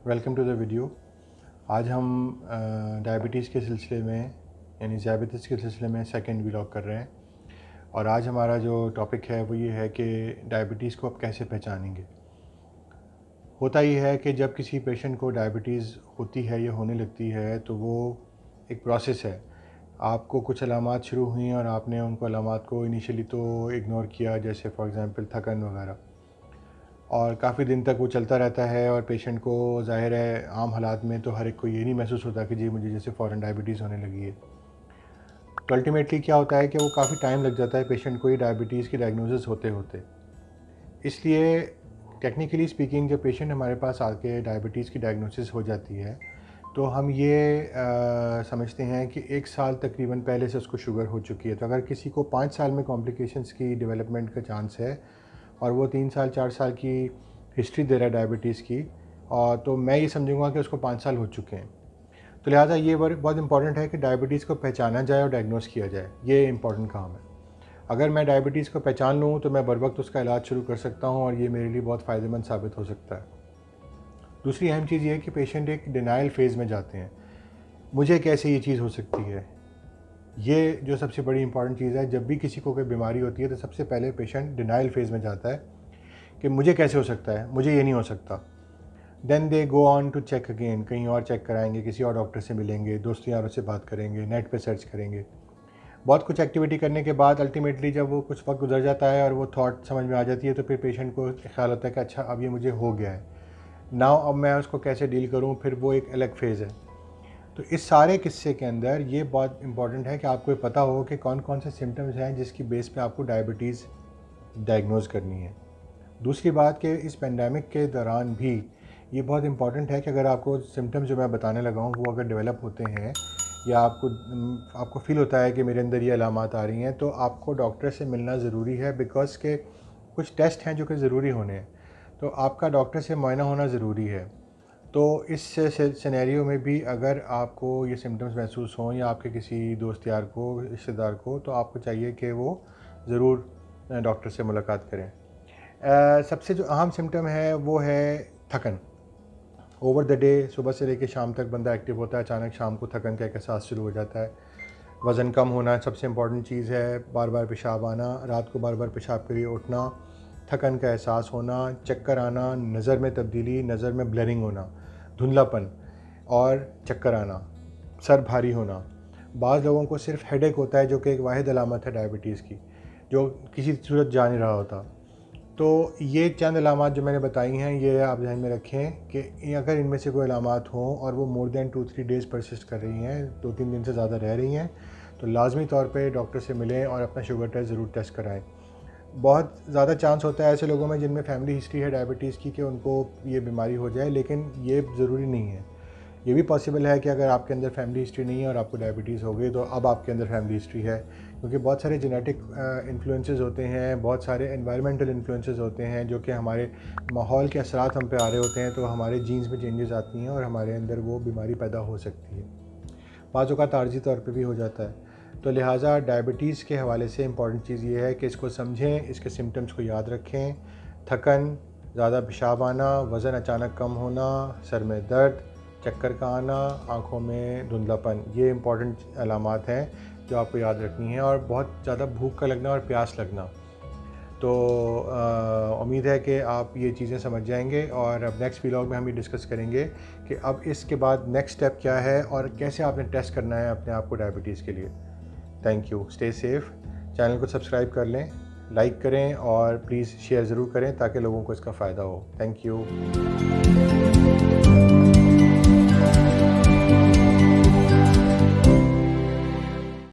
Welcome to the video. आज हम diabetes के सिलसिले में यानी ज़ियाबतीस के सिलसिले में सेकंड व्लॉग कर रहे हैं और आज हमारा जो टॉपिक है वो ये है कि डायबिटीज़ को आप कैसे पहचानेंगे। होता ये है कि जब किसी पेशेंट को डायबिटीज़ होती है या होने लगती है तो वो एक प्रोसेस है। आपको कुछ अलामात शुरू हुई और आपने उनको अलामात को इनिशियली तो इग्नोर किया, जैसे फॉर एग्ज़ाम्पल थकन वगैरह, और काफ़ी दिन तक वो चलता रहता है और पेशेंट को ज़ाहिर है आम हालात में तो हर एक को ये नहीं महसूस होता कि जी मुझे जैसे फ़ौरन डायबिटीज़ होने लगी है। तो अल्टीमेटली क्या होता है कि वो काफ़ी टाइम लग जाता है पेशेंट को ये डायबिटीज़ की डायग्नोसिस होते होते। इसलिए टेक्निकली स्पीकिंग जब पेशेंट हमारे पास आके डायबिटीज़ की डायग्नोसिस हो जाती है तो हम ये समझते हैं कि 1 साल तकरीबन पहले से उसको शुगर हो चुकी है। तो अगर किसी को 5 साल में कॉम्प्लिकेशंस की डेवलपमेंट का चांस है और वो 3 साल 4 साल की हिस्ट्री दे रहा है डायबिटीज़ की, और तो मैं ये समझूंगा कि उसको 5 साल हो चुके हैं। तो लिहाजा ये बहुत इंपॉर्टेंट है कि डायबिटीज़ को पहचाना जाए और डायग्नोस किया जाए। ये इंपॉर्टेंट काम है। अगर मैं डायबिटीज़ को पहचान लूँ तो मैं बर वक्त उसका इलाज शुरू कर सकता हूँ और ये मेरे लिए बहुत फ़ायदेमंद साबित हो सकता है। दूसरी अहम चीज़ ये है कि पेशेंट एक डिनाइल फेज़ में जाते हैं। मुझे कैसे ये चीज़ हो सकती है, ये जो सबसे बड़ी इंपॉर्टेंट चीज़ है। जब भी किसी को कोई बीमारी होती है तो सबसे पहले पेशेंट डिनाइल फेज़ में जाता है कि मुझे कैसे हो सकता है, मुझे ये नहीं हो सकता। Then they go on to check again, कहीं और चेक कराएंगे, किसी और डॉक्टर से मिलेंगे, दोस्तों यारों से बात करेंगे, नेट पे सर्च करेंगे। बहुत कुछ एक्टिविटी करने के बाद अल्टीमेटली जब वो कुछ वक्त गुजर जाता है और वो थॉट समझ में आ जाती है तो फिर पेशेंट को ख्याल होता है कि अच्छा अब ये मुझे हो गया है, नाउ अब मैं उसको कैसे डील करूँ। फिर वो एक अलग फेज़ है। तो इस सारे किस्से के अंदर ये बहुत इंपॉर्टेंट है कि आपको ये पता हो कि कौन कौन से सिम्टम्स हैं जिसकी बेस पे आपको डायबिटीज़ डायग्नोज करनी है। दूसरी बात कि इस पेंडेमिक के दौरान भी ये बहुत इंपॉर्टेंट है कि अगर आपको सिम्टम्स जो मैं बताने लगा हूँ वो अगर डेवलप होते हैं या आपको फ़ील होता है कि मेरे अंदर ये अलामात आ रही हैं तो आपको डॉक्टर से मिलना ज़रूरी है, बिकॉज़ के कुछ टेस्ट हैं जो कि ज़रूरी होने हैं। तो आपका डॉक्टर से मुआयना होना ज़रूरी है। तो इस सिनेरियो में भी अगर आपको ये सिम्टम्स महसूस हों या आपके किसी दोस्त यार को, रिश्तेदार को, तो आपको चाहिए कि वो ज़रूर डॉक्टर से मुलाकात करें। सबसे जो अहम सिम्टम है वो है थकन। ओवर द डे सुबह से लेकर शाम तक बंदा एक्टिव होता है, अचानक शाम को थकन का एक एहसास शुरू हो जाता है। वज़न कम होना सबसे इम्पॉर्टेंट चीज़ है। बार बार पेशाब आना, रात को बार बार पेशाब के लिए उठना, थकन का एहसास होना, चक्कर आना, नज़र में तब्दीली, नज़र में ब्लरिंग होना, धुंधलापन और चक्कर आना, सर भारी होना। बाज़ लोगों को सिर्फ हेडेक होता है जो कि एक वाहिद अलामत है डायबिटीज़ की, जो किसी सूरत जा नहीं रहा होता। तो ये चंद अलामात जो मैंने बताई हैं ये आप ध्यान में रखें कि अगर इनमें से कोई अलामात हों और वो मोर दैन 2-3 डेज़ परसिस्ट कर रही हैं, 2-3 दिन से ज़्यादा रह रही हैं, तो लाजमी तौर पे डॉक्टर से मिलें और अपना शुगर टेस्ट ज़रूर टेस्ट कराएं। बहुत ज़्यादा चांस होता है ऐसे लोगों में जिनमें फैमिली हिस्ट्री है डायबिटीज़ की कि उनको ये बीमारी हो जाए, लेकिन ये ज़रूरी नहीं है। ये भी पॉसिबल है कि अगर आपके अंदर फैमिली हिस्ट्री नहीं है और आपको डायबिटीज़ हो गई तो अब आपके अंदर फैमिली हिस्ट्री है, क्योंकि बहुत सारे जेनेटिक इन्फ्लुएंसेस होते हैं, बहुत सारे एनवायरमेंटल इन्फ्लुएंसेस होते हैं जो कि हमारे माहौल के असरात हम पे आ रहे होते हैं, तो हमारे जीन्स में चेंजेस आती हैं और हमारे अंदर वो बीमारी पैदा हो सकती है। बाज़ औक़ात आर्जी तौर पे भी हो जाता है। तो लिहाजा डायबिटीज़ के हवाले से इंपॉर्टेंट चीज़ ये है कि इसको समझें, इसके सिम्टम्स को याद रखें। थकन, ज़्यादा पेशाब आना, वज़न अचानक कम होना, सर में दर्द, चक्कर का आना, आँखों में धुंधलापन, ये इंपॉर्टेंट अलामात हैं जो आपको याद रखनी है। और बहुत ज़्यादा भूख का लगना और प्यास लगना। तो उम्मीद है कि आप ये चीज़ें समझ जाएंगे और अब नेक्स्ट व्लॉग में हम ये डिस्कस करेंगे कि अब इसके बाद नेक्स्ट स्टेप क्या है और कैसे आपने टेस्ट करना है अपने आप को डायबिटीज़ के लिए। Thank you, stay safe. Channel को सब्सक्राइब कर लें, लाइक करें और प्लीज़ शेयर ज़रूर करें ताकि लोगों को इसका फ़ायदा हो। Thank you.